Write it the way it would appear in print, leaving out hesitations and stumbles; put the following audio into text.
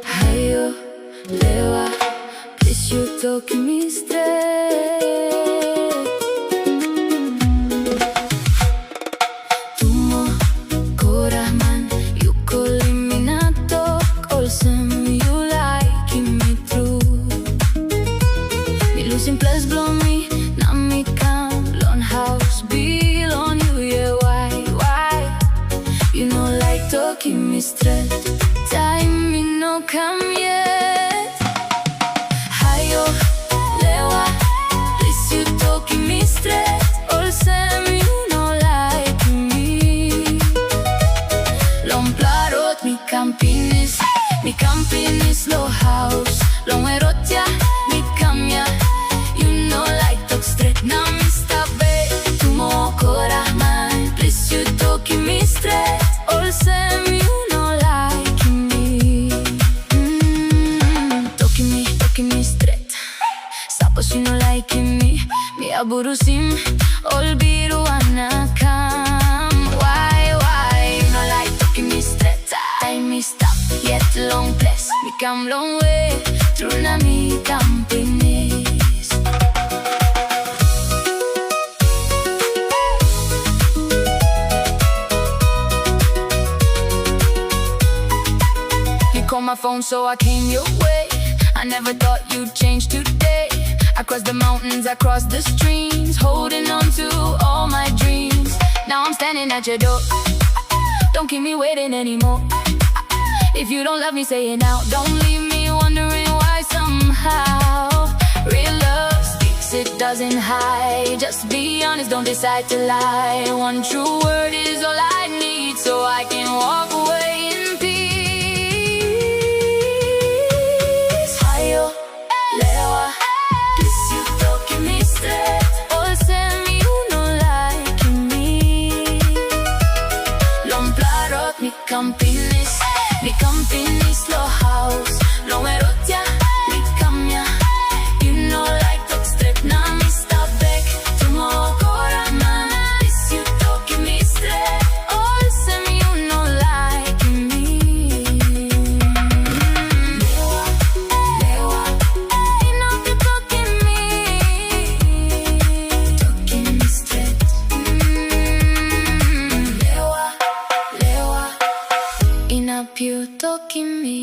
Hayo, Lewa, Plis you Tokim Stret. Tumo, Korahman, ukulele na talk. Olsem you like me true. Me losing plus blow me, na me come lon house bill on you, yeah why? You know like Tokim Stret. Time me no come yet. Hayo, Lewa, Plis you Tokim Stret. Olsem you know like me. Long plarot mi campinis low house. Long erotja mi kamya. You know like Tok Stret na mi stabe. Tumo Korahman, Plis you Tokim Stret. Olsem you know like me. Tokim Stret. Sapos you know like me. Mi aburusim olbiru anakam. Why? You know like Tokim Stret. Time me stop yet long place. Me come long way through na mi campinis. You call my phone so I came your way. I never thought you'd change today. I crossed the mountains, I crossed the streams, holding on to all my dreams. Now I'm standing at your door. Don't keep me waiting anymore. If you don't love me, say it now. Don't leave me wondering why somehow. Real love speaks, it doesn't hide. Just be honest, don't decide to lie. One true word is all I need, so I can walk away in peace. Hayo, Lewa, Plis you Tokim Stret. Olsem you know like me. Long plarot mi campinis low house. Long erotja mi kamya. You know like Tok Stret na mi stabek. Tumo Korahman, Plis you Tokim Stret. Olsem you know like me. Lewa, you know the Tokim me. Tokim Stret. Lewa, in up you Tokim me.